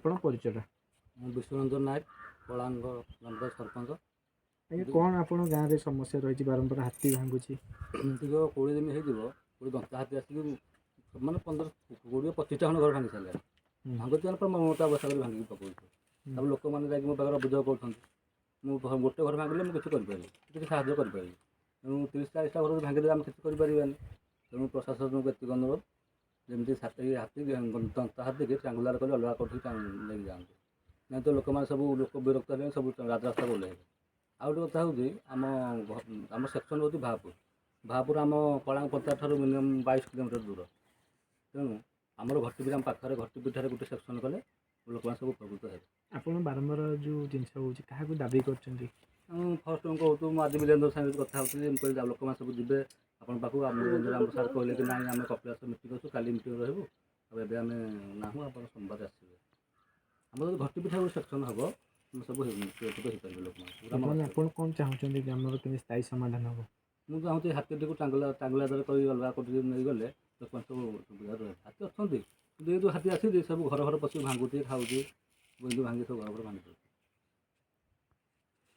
ଆପଣ ପରିଚୟଟା ମୁଁ ବିଶ୍ୱରଞ୍ଜନ ନାୟକ, କଳାଙ୍ଗ ଗ୍ରାମର ସରପଞ୍ଚ। ଆଜ୍ଞା, କ'ଣ ଆପଣଙ୍କ ଗାଁରେ ସମସ୍ୟା ରହିଛି? ବାରମ୍ବାର ହାତୀ ଭାଙ୍ଗୁଛି। ଏମିତିକ 20 ଦିନ ହେଇଯିବ, ଗୋଟେ ଦନ୍ତା ହାତୀ ଆସିକି ମାନେ 15-20-25ଟା ଖଣ୍ଡେ ଘର ଭାଙ୍ଗି ସାରିଲାଣି। ଭାଙ୍ଗୁଛି ମାନେ ପୁରା ମୋଟା ଅବସ୍ଥା କରି ଭାଙ୍ଗିକି ପକାଉଛି। ତାପରେ ଲୋକମାନେ ଯାଇକି ମୋ ପାଖରେ ଅଭିଯୋଗ କରୁଛନ୍ତି। ମୁଁ ଗୋଟେ ଘର ଭାଙ୍ଗିଲେ ମୁଁ କିଛି କରିପାରିବି, କିଛି ସାହାଯ୍ୟ କରିପାରିବି। ତେଣୁ 30-40ଟା ଘରକୁ ଭାଙ୍ଗିଦେଲେ ଆମେ କିଛି କରିପାରିବାନି। ତେଣୁ ପ୍ରଶାସନକୁ ଏତିକି ଅନୁରୋଧ, ଯେମିତି ହାତୀ ଦନ୍ତା ହାତୀକି ଟ୍ରାଙ୍ଗୁଲାର କରି ଅଲଗା କୋଉଠିକି ନେଇକି ଯାଆନ୍ତୁ। ନାଇଁ ତ ଲୋକମାନେ ସବୁ ବିରକ୍ତ ହେଲେଣି, ସବୁ ରାଜରାସ୍ତା ଓହ୍ଲେଇବେ। ଆଉ ଗୋଟେ କଥା ହେଉଛି, ଆମ ସେକ୍ସନ ହେଉଛି ଭାପୁର ଆମ କଳାଙ୍ଗ ପଞ୍ଚାୟତ ଠାରୁ ମିନିମମ୍ 22 କିଲୋମିଟର ଦୂର। ତେଣୁ ଆମର ଘଟିପିଠା ପାଖରେ ଘଟିପିଠାରେ ଗୋଟେ ସେକ୍ସନ କଲେ ଲୋକମାନେ ସବୁ ଉପକୃତ ହେବେ। ଆପଣ ବାରମ୍ବାର ଯେଉଁ ଜିନିଷ ହେଉଛି କାହାକୁ ଦାବି କରୁଛନ୍ତି? ଫାର୍ଷ୍ଟ ମୁଁ କହୁଛୁ, ମୁଁ ଆଜି ବିରେନ୍ଦ୍ର ସାଙ୍ଗରେ କଥା ହେଉଥିଲି। ମୁଁ କହିଲି ଲୋକମାନେ ସବୁ ଯିବେ ଆପଣଙ୍କ ପାଖକୁ। ଆମ ସାର୍ କହିଲେ କି ନାଇଁ, ଆମେ କପିଳାସ ମିଟିଂ ଅଛୁ, କାଲି ମିଟିଂ ରହିବୁ, ଆଉ ଏବେ ଆମେ ନାହୁଁ, ଆପଣ ସୋମବାର ଆସିବେ। ଆମର ଯଦି ଘଟିପିଠା ଗୋଟେ ସେକ୍ସନ ହେବ, ସବୁ ହେଇପାରିବେ ଲୋକମାନେ। ଆପଣ କ'ଣ ଚାହୁଁଛନ୍ତି ଗ୍ରାମର କେମିତି ସ୍ଥାୟୀ ସମାଧାନ ହେବ? ମୁଁ ଚାହୁଁଛି ହାତୀଟିକୁ ଟାଙ୍ଗୁଲାରେ କରି ଅଲଗା କୋଉଠିକି ନେଇଗଲେ ଲୋକମାନେ ସବୁ ସୁବିଧା ରହିବେ। ହାତୀ ଅଛନ୍ତି, କିନ୍ତୁ ଏ ଯେଉଁ ହାତୀ ଆସିଛି ସବୁ ଘର ପଶିକି ଭାଙ୍ଗୁଛି, ଖାଉଛି, ଭାଙ୍ଗି ସବୁ ଘର ଭାଙ୍ଗି ଦେଉଛି।